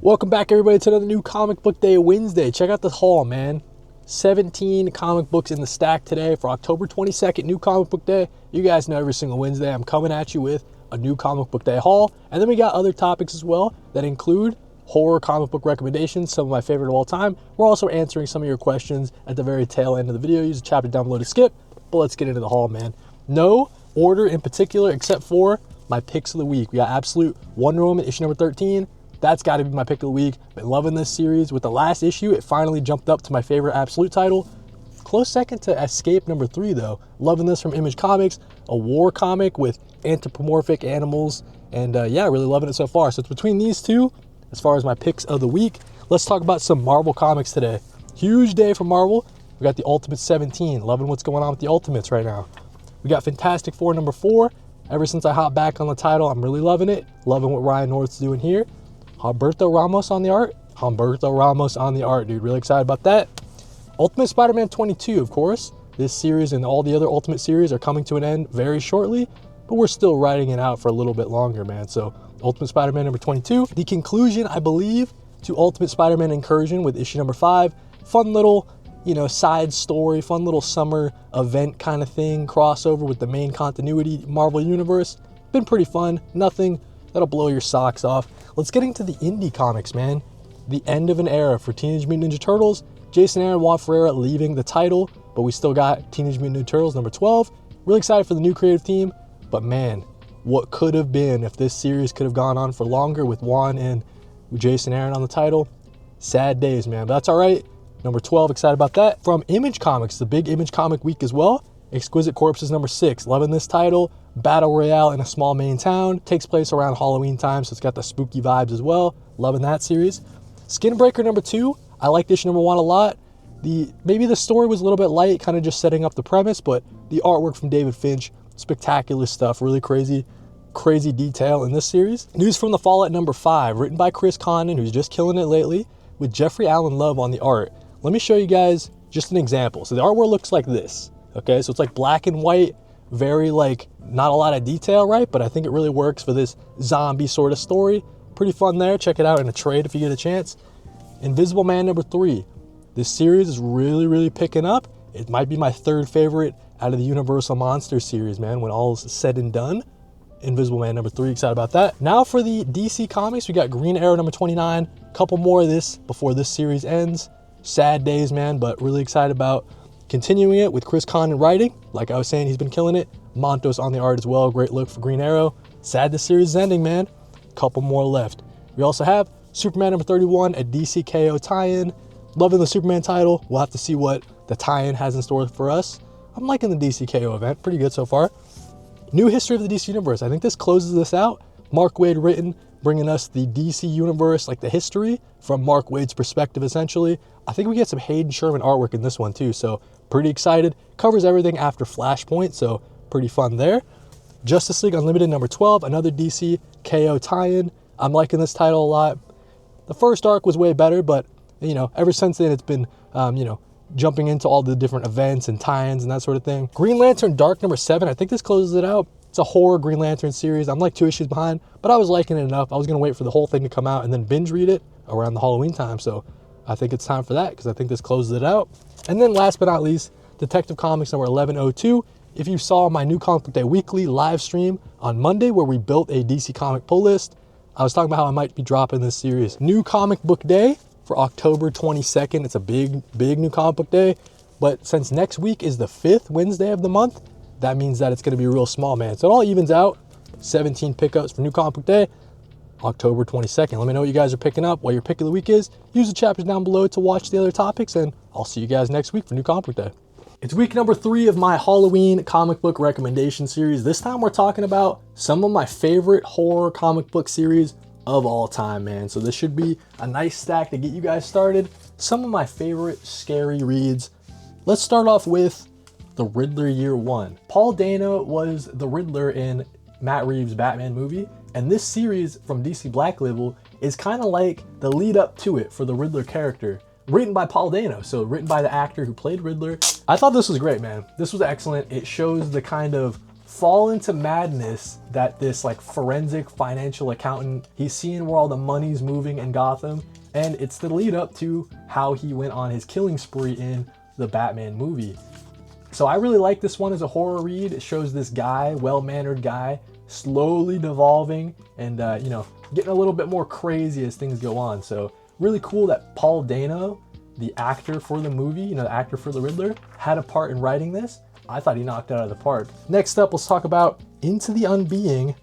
Welcome back, everybody, to another new Comic Book Day Wednesday. Check out the haul, man. 17 comic books in the stack today for October 22nd, new Comic Book Day. You guys know every single Wednesday I'm coming at you with a new Comic Book Day haul. And then we got other topics as well that include horror comic book recommendations, some of my favorite of all time. We're also answering some of your questions at the very tail end of the video. Use the chapter down below to skip, but let's get into the haul, man. No order in particular except for my picks of the week. We got Absolute Wonder Woman, issue number 13. That's got to be my pick of the week. Been loving this series. With the last issue, it finally jumped up to my favorite Absolute title. Close second to Escape number 3, though. Loving this from Image Comics, a war comic with anthropomorphic animals. And yeah, really loving it so far. So it's between these two, as far as my picks of the week. Let's talk about some Marvel comics today. Huge day for Marvel. We got the Ultimate 17. Loving what's going on with the Ultimates right now. We got Fantastic Four number 4. Ever since I hopped back on the title, I'm really loving it. Loving what Ryan North's doing here. Humberto Ramos on the art. Humberto Ramos on the art, dude. Really excited about that. Ultimate Spider-Man 22, of course. This series and all the other Ultimate series are coming to an end very shortly, but we're still riding it out for a little bit longer, man. So Ultimate Spider-Man number 22. The conclusion, I believe, to Ultimate Spider-Man Incursion with issue number 5. Fun little, side story, fun little summer event kind of thing, crossover with the main continuity Marvel Universe. Been pretty fun. Nothing that'll blow your socks off. Let's get into the indie comics, man. The end of an era for Teenage Mutant Ninja Turtles. Jason Aaron, Juan Ferreira leaving the title, but we still got Teenage Mutant Ninja Turtles number 12. Really excited for the new creative team, but man, what could have been if this series could have gone on for longer with Juan and Jason Aaron on the title. Sad days, man, but that's all right. Number 12, excited about that. From Image Comics, the big Image Comic week as well. Exquisite Corpses number 6. Loving this title. Battle Royale in a small Maine town. Takes place around Halloween time, so it's got the spooky vibes as well. Loving that series. Skinbreaker number 2. I liked issue number 1 a lot. Maybe the story was a little bit light, kind of just setting up the premise, but the artwork from David Finch, spectacular stuff, really crazy detail in this series. News from the Fallout number 5, written by Chris Condon, who's just killing it lately, with Jeffrey Allen Love on the art. Let me show you guys just an example. So the artwork looks like this, okay? So it's like black and white, very not a lot of detail, right? But I think it really works for this zombie sort of story. Pretty fun there. Check it out in a trade if you get a chance. Invisible Man number 3. This series is really picking up. It might be my third favorite out of the Universal Monsters series, man, when all is said and done. Invisible Man number 3, excited about that. Now for the DC Comics, we got Green Arrow number 29. Couple more of this before this series ends. Sad days, man, but really excited about continuing it with Chris Condon writing. Like I was saying, he's been killing it. Montos on the art as well. Great look for Green Arrow. Sad this series is ending, man. Couple more left. We also have Superman number 31, a DC KO tie-in. Loving the Superman title. We'll have to see what the tie-in has in store for us. I'm liking the DC KO event. Pretty good so far. New history of the DC Universe. I think this closes this out. Mark Waid written, bringing us the DC Universe, like the history from Mark Waid's perspective, essentially. I think we get some Hayden Sherman artwork in this one, too, so pretty excited. Covers everything after Flashpoint, so pretty fun there. Justice League Unlimited number 12, another DC KO tie-in. I'm liking this title a lot. The first arc was way better, but, ever since then it's been, jumping into all the different events and tie-ins and that sort of thing. Green Lantern Dark number 7, I think this closes it out. It's a horror Green Lantern series. I'm like 2 issues behind, but I was liking it enough. I was going to wait for the whole thing to come out and then binge read it around the Halloween time. So I think it's time for that because I think this closes it out. And then last but not least, Detective Comics number 1102. If you saw my new Comic Book Day Weekly live stream on Monday where we built a DC comic pull list, I was talking about how I might be dropping this series. New Comic Book Day for October 22nd. It's a big new Comic Book Day. But since next week is the 5th Wednesday of the month, that means that it's going to be real small, man. So it all evens out. 17 pickups for New Comic Book Day, October 22nd. Let me know what you guys are picking up, what your pick of the week is. Use the chapters down below to watch the other topics, and I'll see you guys next week for New Comic Book Day. It's week number 3 of my Halloween comic book recommendation series. This time we're talking about some of my favorite horror comic book series of all time, man. So this should be a nice stack to get you guys started. Some of my favorite scary reads. Let's start off with The Riddler Year 1. Paul Dano was the Riddler in Matt Reeves' Batman movie, and this series from DC Black Label is kind of like the lead up to it for the Riddler character. Written by Paul Dano, so written by the actor who played Riddler. I thought this was great, man. This was excellent. It shows the kind of fall into madness that this like forensic financial accountant, he's seeing where all the money's moving in Gotham, and it's the lead up to how he went on his killing spree in the Batman movie. So I really like this one as a horror read. It shows this guy, well-mannered guy, slowly devolving and you know, getting a little bit more crazy as things go on. So really cool that Paul Dano, the actor for the movie, you know, the actor for the Riddler, had a part in writing this. I thought he knocked it out of the park. Next up, let's talk about Into the Unbeing,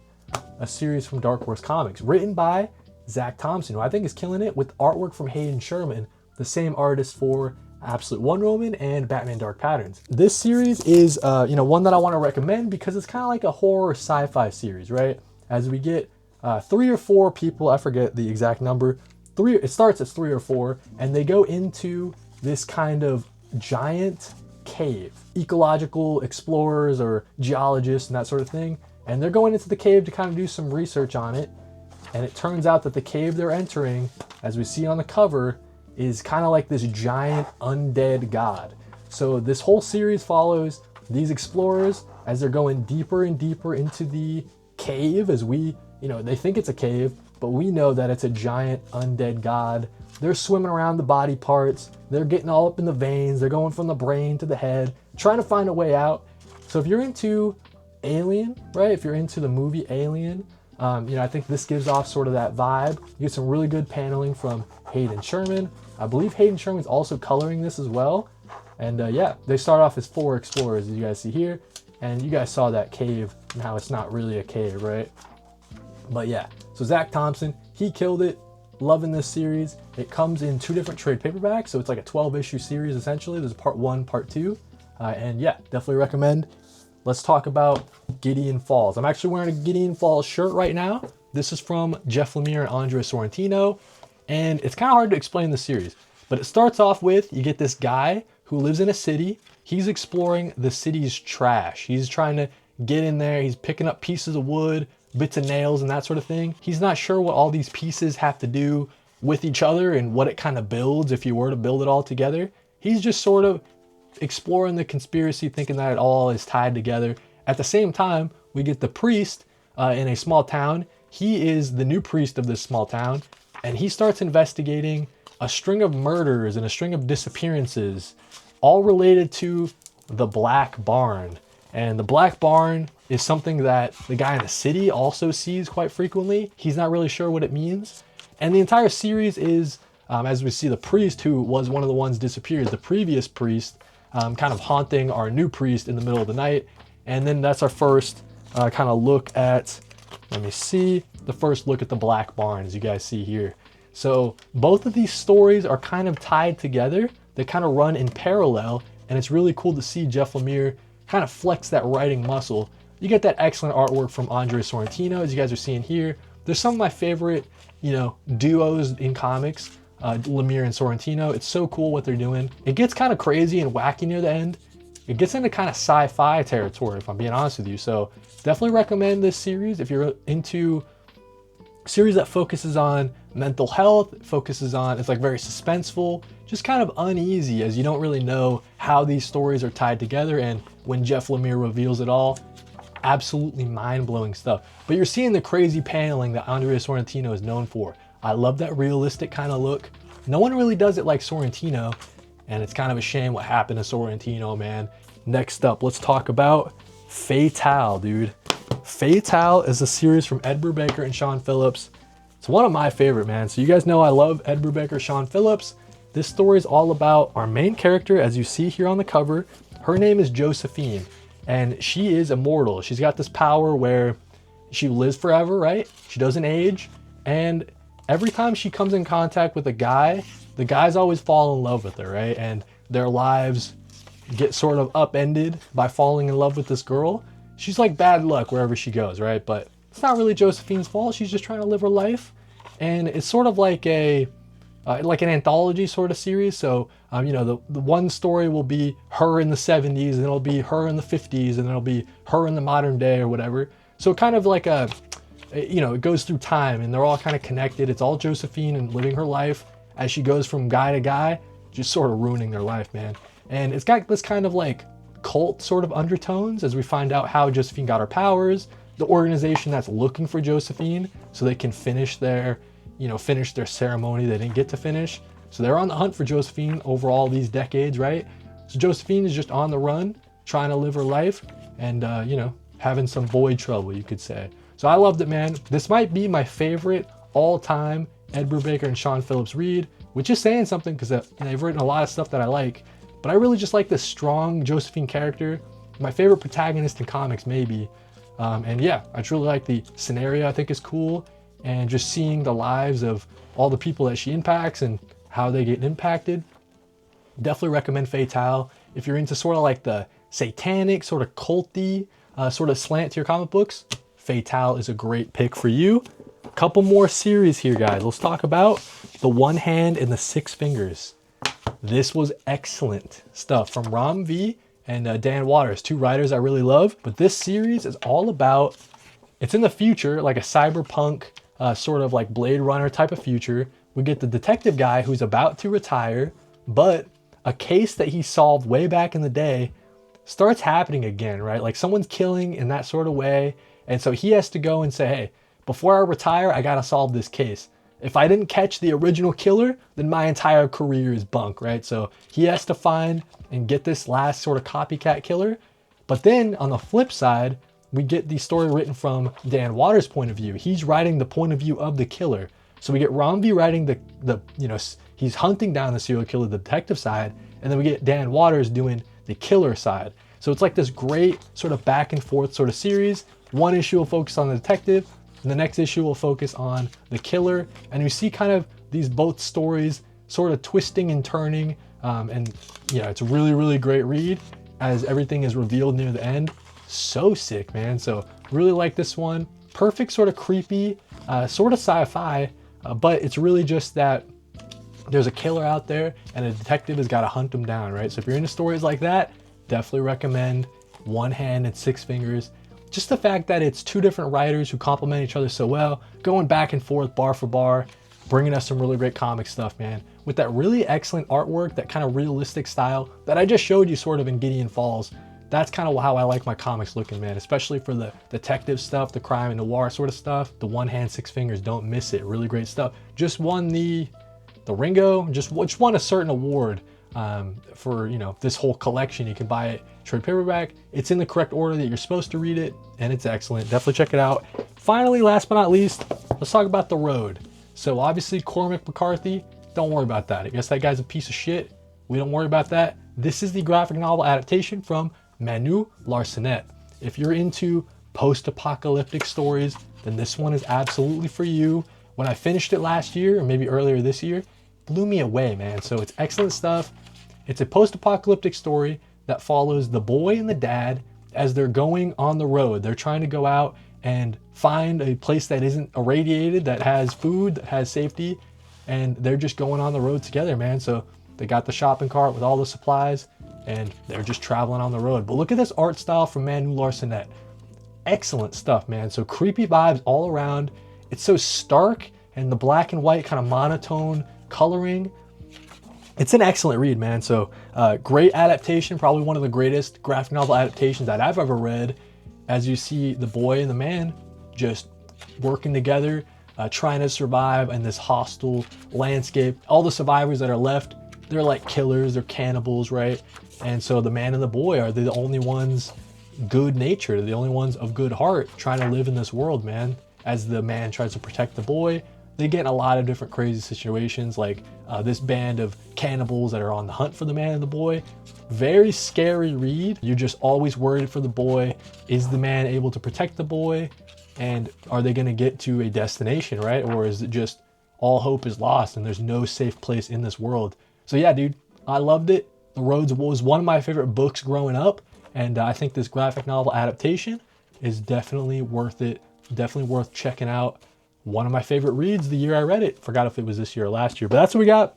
a series from Dark Horse Comics, written by Zach Thompson, who I think is killing it, with artwork from Hayden Sherman, the same artist for Absolute Wonder Woman and Batman Dark Patterns. This series is you know, one that I want to recommend because it's kind of like a horror sci-fi series, right? As we get 3 or 4 people, I forget the exact number, it starts as 3 or 4, and they go into this kind of giant cave. Ecological explorers or geologists and that sort of thing, and they're going into the cave to kind of do some research on it, and it turns out that the cave they're entering, as we see on the cover, is kind of like this giant undead god. So this whole series follows these explorers as they're going deeper and deeper into the cave, as we, you know, they think it's a cave, but we know that it's a giant undead god. They're swimming around the body parts, they're getting all up in the veins, they're going from the brain to the head, trying to find a way out. So if you're into Alien, right, if you're into the movie Alien, you know, I think this gives off sort of that vibe. You get some really good paneling from Hayden Sherman. I believe Hayden Sherman's also coloring this as well. And yeah, they start off as 4 explorers, as you guys see here. And you guys saw that cave and how it's not really a cave, right? But yeah, so Zach Thompson, he killed it. Loving this series. It comes in 2 different trade paperbacks, so it's like a 12-issue series essentially. There's part 1, part 2. And yeah, definitely recommend. Let's talk about Gideon Falls. I'm actually wearing a Gideon Falls shirt right now. This is from Jeff Lemire and Andre Sorrentino. And it's kind of hard to explain the series, but it starts off with, you get this guy who lives in a city. He's exploring the city's trash. He's trying to get in there. He's picking up pieces of wood, bits of nails and that sort of thing. He's not sure what all these pieces have to do with each other and what it kind of builds if you were to build it all together. He's just sort of exploring the conspiracy, thinking that it all is tied together. At the same time, we get the priest in a small town. He is the new priest of this small town, and he starts investigating a string of murders and a string of disappearances, all related to the Black Barn. And the Black Barn is something that the guy in the city also sees quite frequently. He's not really sure what it means. And the entire series is, as we see the priest, who was one of the ones disappeared, the previous priest, kind of haunting our new priest in the middle of the night. And then that's our first kind of look at, let me see, the first look at the Black Barn, as you guys see here. So both of these stories are kind of tied together. They kind of run in parallel, and it's really cool to see Jeff Lemire kind of flex that writing muscle. You get that excellent artwork from Andre Sorrentino, as you guys are seeing here. There's some of my favorite, you know, duos in comics, Lemire and Sorrentino. It's so cool what they're doing. It gets kind of crazy and wacky near the end. It gets into kind of sci-fi territory, if I'm being honest with you. So definitely recommend this series if you're into a series that focuses on mental health, focuses on, it's like very suspenseful, just kind of uneasy as you don't really know how these stories are tied together. And when Jeff Lemire reveals it all, absolutely mind-blowing stuff. But you're seeing the crazy paneling that Andrea Sorrentino is known for. I love that realistic kind of look. No one really does it like Sorrentino, and it's kind of a shame what happened to Sorrentino, man. Next up, let's talk about Fatale, dude. Fatale is a series from Ed Brubaker and Sean Phillips. It's one of my favorite, man. So you guys know I love Ed Brubaker, Sean Phillips. This story is all about our main character, as you see here on the cover. Her name is Josephine, and she is immortal. She's got this power where she lives forever, right? She doesn't age, and every time she comes in contact with a guy, the guys always fall in love with her, right? And their lives get sort of upended by falling in love with this girl. She's like bad luck wherever she goes, right? But it's not really Josephine's fault. She's just trying to live her life. And it's sort of like an anthology sort of series. So, you know, the one story will be her in the 70s, and it'll be her in the 50s, and it'll be her in the modern day or whatever. So kind of like you know, it goes through time, and they're all kind of connected. It's all Josephine and living her life as she goes from guy to guy, just sort of ruining their life, man. And it's got this kind of like cult sort of undertones as we find out how Josephine got her powers, the organization that's looking for Josephine so they can finish their, finish their ceremony they didn't get to finish. So they're on the hunt for Josephine over all these decades, right? So Josephine is just on the run, trying to live her life and, having some boy trouble, you could say. So I loved it, man. This might be my favorite all-time Ed Brubaker and Sean Phillips read, which is saying something because they've written a lot of stuff that I like. But I really just like this strong Josephine character. My favorite protagonist in comics, maybe. And yeah, I truly like the scenario. I think is cool. And just seeing the lives of all the people that she impacts and how they get impacted. Definitely recommend Fatale. If you're into sort of like the satanic, sort of culty, sort of slant to your comic books, Fatale is a great pick for you. A couple more series here, guys. Let's talk about The One Hand and the Six Fingers. This was excellent stuff from Ram V and Dan Waters, two writers I really love. But this series is all about, it's in the future, like a cyberpunk, sort of like Blade Runner type of future. We get the detective guy who's about to retire, but a case that he solved way back in the day starts happening again, right? Like someone's killing in that sort of way. And so he has to go and say, hey, before I retire, I gotta solve this case. If I didn't catch the original killer, then my entire career is bunk, right? So he has to find and get this last sort of copycat killer. But then on the flip side, we get the story written from Dan Waters' point of view. He's writing the point of view of the killer. So we get Romvey writing the he's hunting down the serial killer, the detective side, and then we get Dan Waters doing the killer side. So it's like this great sort of back and forth sort of series. One issue will focus on the detective, and the next issue will focus on the killer. And you see kind of these both stories sort of twisting and turning. And it's a really, really great read as everything is revealed near the end. So sick, man. So really like this one. Perfect sort of creepy, sort of sci-fi, but it's really just that there's a killer out there and a detective has got to hunt him down, right? So if you're into stories like that, definitely recommend One Hand and Six Fingers. Just the fact that it's two different writers who complement each other so well, going back and forth bar for bar, bringing us some really great comic stuff, man. With that really excellent artwork, that kind of realistic style that I just showed you sort of in Gideon Falls. That's kind of how I like my comics looking, man, especially for the detective stuff, the crime and noir sort of stuff. The One Hand, Six Fingers, don't miss it. Really great stuff. Just won the Ringo, just won a certain award for, this whole collection. You can buy it trade paperback. It's in the correct order that you're supposed to read it, and it's excellent. Definitely check it out. Finally, last but not least, let's talk about The Road. So obviously Cormac McCarthy, don't worry about that. I guess that guy's a piece of shit. We don't worry about that. This is the graphic novel adaptation from Manu Larsenet. If you're into post-apocalyptic stories, then this one is absolutely for you. When I finished it last year, or maybe earlier this year, blew me away, man. So it's excellent stuff. It's a post-apocalyptic story that follows the boy and the dad as they're going on the road. They're trying to go out and find a place that isn't irradiated, that has food, that has safety, and they're just going on the road together, man. So they got the shopping cart with all the supplies, and they're just traveling on the road. But look at this art style from Manu Larsenet. Excellent stuff, man. So creepy vibes all around. It's so stark, and the black and white kind of monotone coloring. It's an excellent read, man. So great adaptation, probably one of the greatest graphic novel adaptations that I've ever read, as you see the boy and the man just working together, trying to survive in this hostile landscape. All the survivors that are left, they're like killers, they're cannibals, right? And so the man and the boy are the only ones good-natured, the only ones of good heart, trying to live in this world, man. As the man tries to protect the boy, they get in a lot of different crazy situations, like this band of cannibals that are on the hunt for the man and the boy. Very scary read. You're just always worried for the boy. Is the man able to protect the boy? And are they gonna get to a destination, right? Or is it just all hope is lost and there's no safe place in this world? So yeah, dude, I loved it. The Roads was one of my favorite books growing up. And I think this graphic novel adaptation is definitely worth it. Definitely worth checking out. One of my favorite reads the year I read it. Forgot if it was this year or last year, but that's what we got.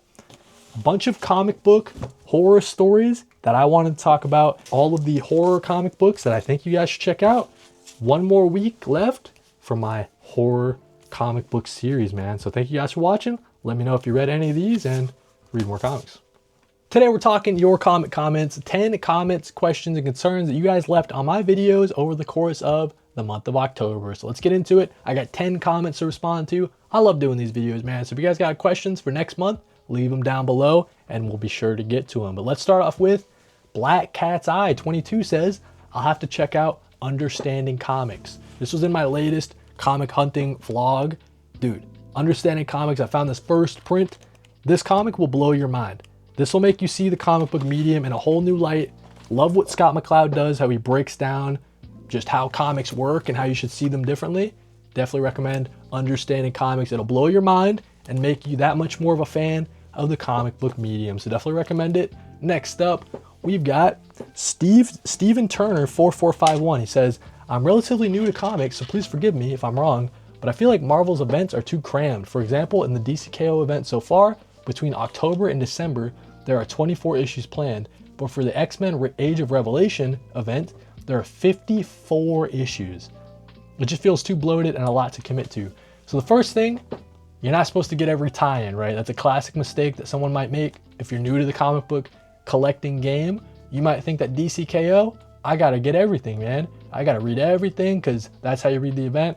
A bunch of comic book horror stories that I wanted to talk about. All of the horror comic books that I think you guys should check out. One more week left for my horror comic book series, man. So thank you guys for watching. Let me know if you read any of these and read more comics. Today we're talking your comic comments, 10 comments, questions, and concerns that you guys left on my videos over the course of the month of October. So let's get into it. I got 10 comments to respond to. I love doing these videos, man. So if you guys got questions for next month, leave them down below and we'll be sure to get to them. But let's start off with Black Cat's Eye 22 says, I'll have to check out Understanding Comics. This was in my latest comic hunting vlog. Dude, Understanding Comics, I found this first print. This comic will blow your mind. This will make you see the comic book medium in a whole new light. Love what Scott McCloud does, how he breaks down just how comics work and how you should see them differently. Definitely recommend Understanding Comics. It'll blow your mind and make you that much more of a fan of the comic book medium. So definitely recommend it. Next up, we've got Steven Turner 4451. He says, I'm relatively new to comics, so please forgive me if I'm wrong, but I feel like Marvel's events are too crammed. For example, in the DCKO event so far, between October and December, there are 24 issues planned, but for the X-Men Age of Revelation event, there are 54 issues. It just feels too bloated and a lot to commit to. So the first thing, you're not supposed to get every tie-in, right? That's a classic mistake that someone might make if you're new to the comic book collecting game. You might think that DCKO, I gotta get everything, man. I gotta read everything because that's how you read the event.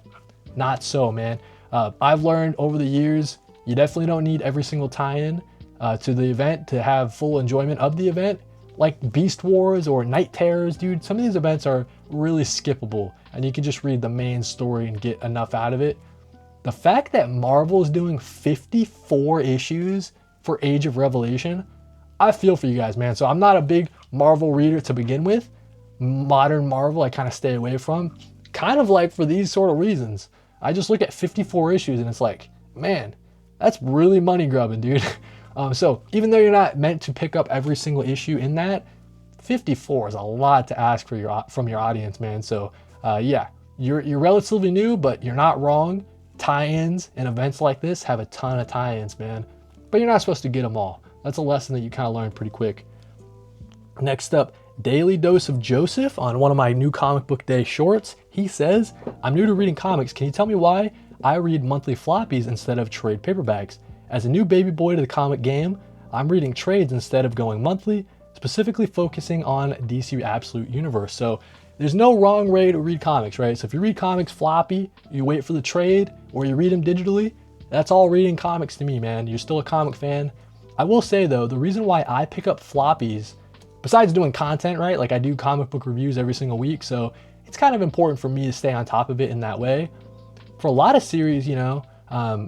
Not so, man. I've learned over the years, you definitely don't need every single tie-in to the event to have full enjoyment of the event. Like Beast Wars or Night Terrors, dude, some of these events are really skippable and you can just read the main story and get enough out of it. The fact that Marvel is doing 54 issues for Age of Revelation, I feel for you guys, man. So I'm not a big Marvel reader to begin with. Modern Marvel, I kind of stay away from. Kind of like for these sort of reasons. I just look at 54 issues and it's like, man, that's really money grubbing, dude. So even though you're not meant to pick up every single issue in that, 54 is a lot to ask for from your audience, man. So yeah, you're relatively new, but you're not wrong. Tie-ins and events like this have a ton of tie-ins, man. But you're not supposed to get them all. That's a lesson that you kind of learn pretty quick. Next up, Daily Dose of Joseph on one of my new comic book day shorts. He says, I'm new to reading comics. Can you tell me why I read monthly floppies instead of trade paperbacks? As a new baby boy to the comic game, I'm reading trades instead of going monthly, specifically focusing on DC Absolute Universe. So there's no wrong way to read comics, right? So if you read comics floppy, you wait for the trade, or you read them digitally, that's all reading comics to me, man. You're still a comic fan. I will say though, the reason why I pick up floppies, besides doing content, right? Like I do comic book reviews every single week, so it's kind of important for me to stay on top of it in that way. For a lot of series, you know,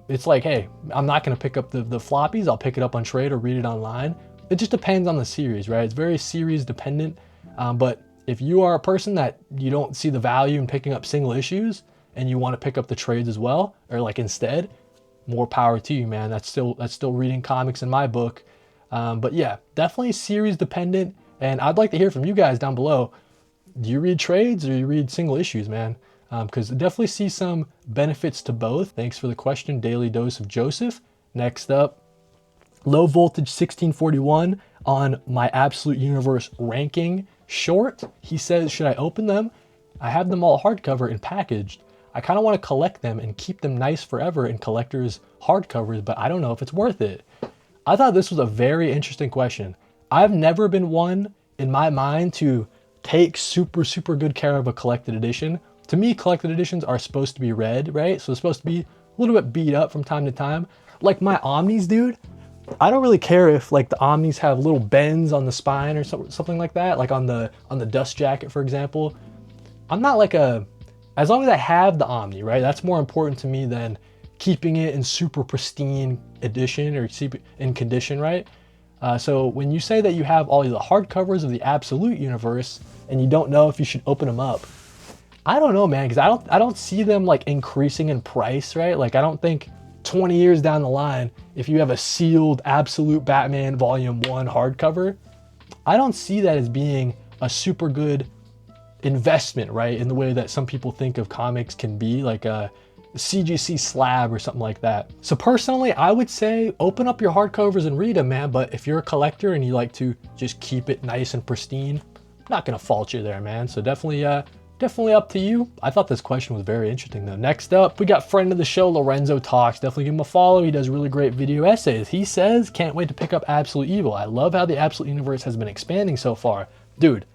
it's like, hey, I'm not gonna pick up the floppies, I'll pick it up on trade or read it online. It just depends on the series, right? It's very series dependent, but if you are a person that you don't see the value in picking up single issues and you wanna pick up the trades as well, or like instead, more power to you, man. That's still reading comics in my book. But yeah, definitely series dependent. And I'd like to hear from you guys down below. Do you read trades or you read single issues, man? Because I definitely see some benefits to both. Thanks for the question, Daily Dose of Joseph. Next up, Low Voltage 1641 on my Absolute Universe ranking short. He says, should I open them? I have them all hardcover and packaged. I kind of want to collect them and keep them nice forever in collector's hardcovers, but I don't know if it's worth it. I thought this was a very interesting question. I've never been one in my mind to take super good care of a collected edition. To me, collected editions are supposed to be read, right? So it's supposed to be a little bit beat up from time to time. Like my Omnis, dude, I don't really care if like the Omnis have little bends on the spine or something like that, like on the dust jacket, for example. I'm not like as long as I have the Omni, right? That's more important to me than keeping it in super pristine edition or in condition, right? So when you say that you have all the hardcovers of the Absolute Universe and you don't know if you should open them up, I don't know, man, because I don't see them like increasing in price, right? Like I don't think 20 years down the line, if you have a sealed Absolute Batman Volume 1 hardcover, I don't see that as being a super good investment, right? In the way that some people think of comics can be, like a CGC slab or something like that. So personally, I would say open up your hardcovers and read them, man. But if you're a collector and you like to just keep it nice and pristine, I'm not gonna fault you there, man. So definitely definitely up to you. I thought this question was very interesting though. Next up, we got friend of the show, Lorenzo Talks. Definitely give him a follow. He does really great video essays. He says, can't wait to pick up Absolute Evil. I love how the Absolute Universe has been expanding so far. Dude,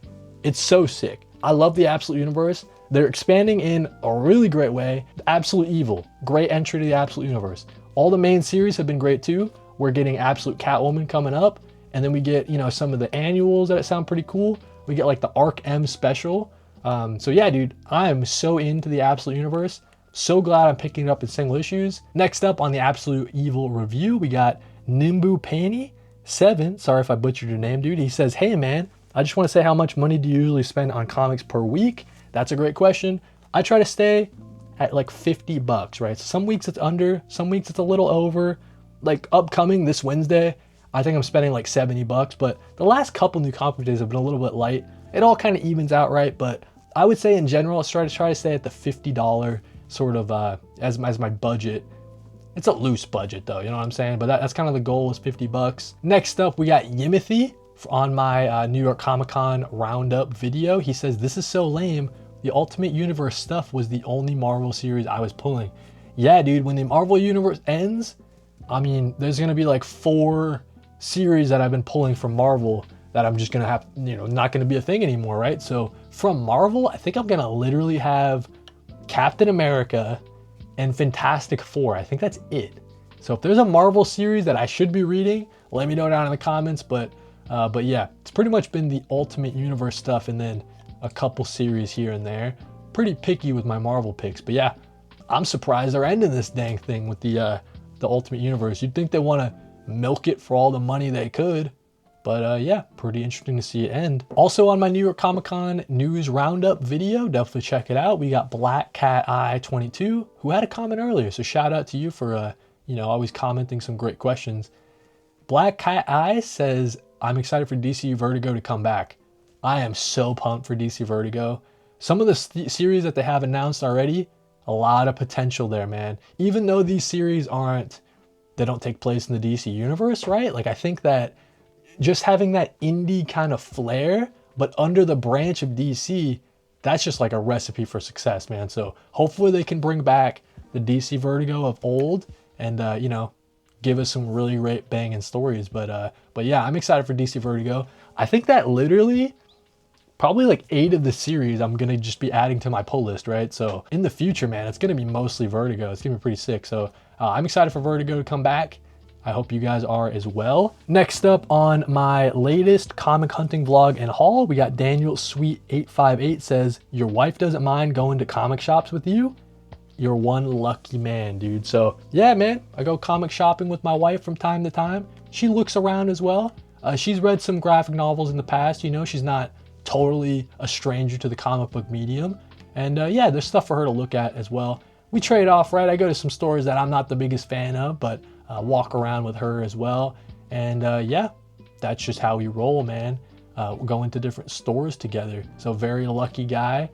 it's so sick. I love the Absolute Universe. They're expanding in a really great way. Absolute Evil, great entry to the Absolute Universe. All the main series have been great too. We're getting Absolute Catwoman coming up. And then we get, you know, some of the annuals that sound pretty cool. We get like the Arc M special. So yeah, dude, I'm so into the Absolute Universe. So glad I'm picking it up in single issues. Next up on the Absolute Evil review, we got Nimbu Pani 7. Sorry if I butchered your name, dude. He says, hey man, I just want to say, how much money do you usually spend on comics per week? That's a great question. I try to stay at like $50, right? So some weeks it's under, some weeks it's a little over. Like upcoming this Wednesday, I think I'm spending like $70, but the last couple new comic days have been a little bit light. It all kind of evens out, right? But I would say in general, I try to stay at the $50 sort of as my budget. It's a loose budget though, you know what I'm saying? But that's kind of the goal, is $50. Next up, we got Yimothy on my New York Comic Con roundup video. He says, this is so lame. The Ultimate Universe stuff was the only Marvel series I was pulling. Yeah, dude, when the Marvel Universe ends, I mean, there's gonna be like 4 series that I've been pulling from Marvel that I'm just gonna have, you know, not gonna be a thing anymore, right? So from Marvel, I think I'm gonna literally have Captain America and Fantastic Four. I think that's it. So if there's a Marvel series that I should be reading, let me know down in the comments. But yeah, it's pretty much been the Ultimate Universe stuff and then a couple series here and there. Pretty picky with my Marvel picks, but yeah, I'm surprised they're ending this dang thing with the Ultimate Universe. You'd think they want to milk it for all the money they could, but yeah, pretty interesting to see it end. Also on my New York Comic Con news roundup video, definitely check it out. We got Black Cat Eye 22, who had a comment earlier, so shout out to you for you know, always commenting some great questions. Black Cat Eye says, I'm excited for DC Vertigo to come back. I am so pumped for DC Vertigo. Some of the series that they have announced already, a lot of potential there, man. Even though these series they don't take place in the DC universe, right? Like, I think that just having that indie kind of flair, but under the branch of DC, that's just like a recipe for success, man. So hopefully they can bring back the DC Vertigo of old and, you know, give us some really great banging stories. But yeah, I'm excited for DC Vertigo. I think that literally probably like 8 of the series I'm gonna just be adding to my pull list, right? So in the future, man, it's gonna be mostly Vertigo. It's gonna be pretty sick. So I'm excited for Vertigo to come back. I hope you guys are as well. Next up on my latest comic hunting vlog and haul, we got Daniel Sweet 858 says, your wife doesn't mind going to comic shops with you? You're one lucky man, dude. So yeah, man, I go comic shopping with my wife from time to time. She looks around as well. She's read some graphic novels in the past, you know, she's not totally a stranger to the comic book medium. And yeah, there's stuff for her to look at as well. We trade off, right? I go to some stores that I'm not the biggest fan of, but walk around with her as well. And yeah, that's just how we roll, man. We go into different stores together. So very lucky guy.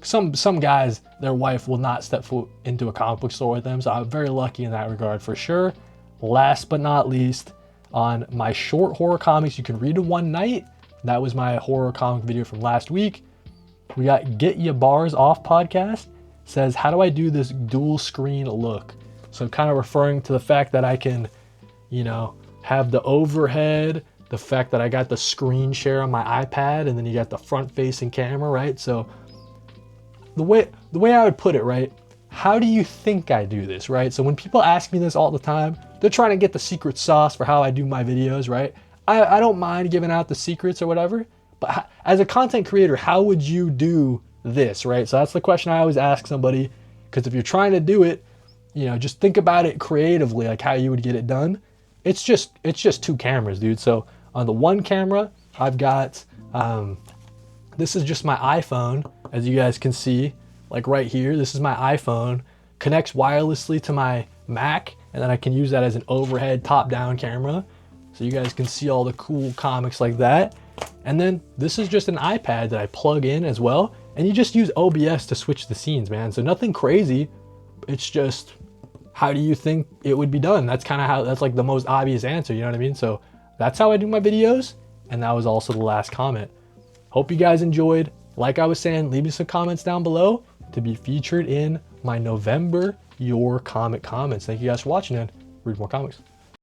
Some guys, their wife will not step foot into a comic book store with them. So I'm very lucky in that regard for sure. Last but not least, on my short horror comics you can read in one night. That was my horror comic video from last week. We got Get Ya Bars Off podcast. Says, how do I do this dual screen look? So kind of referring to the fact that I can, you know, have the overhead, the fact that I got the screen share on my iPad, and then you got the front facing camera, right? So the way I would put it, right? How do you think I do this, right? So when people ask me this all the time, they're trying to get the secret sauce for how I do my videos, right? I don't mind giving out the secrets or whatever, but as a content creator, how would you do this, right? So that's the question I always ask somebody, because if you're trying to do it, you know, just think about it creatively, like how you would get it done. It's just 2 cameras, dude. So on the one camera, I've got, this is just my iPhone, as you guys can see, like right here, this is my iPhone, connects wirelessly to my Mac, and then I can use that as an overhead top-down camera. So you guys can see all the cool comics like that. And then this is just an iPad that I plug in as well. And you just use OBS to switch the scenes, man. So nothing crazy. It's just, how do you think it would be done? That's kind of how, that's like the most obvious answer, you know what I mean? So that's how I do my videos. And that was also the last comment. Hope you guys enjoyed. Like I was saying, leave me some comments down below to be featured in my November Your Comic comments. Thank you guys for watching, and read more comics.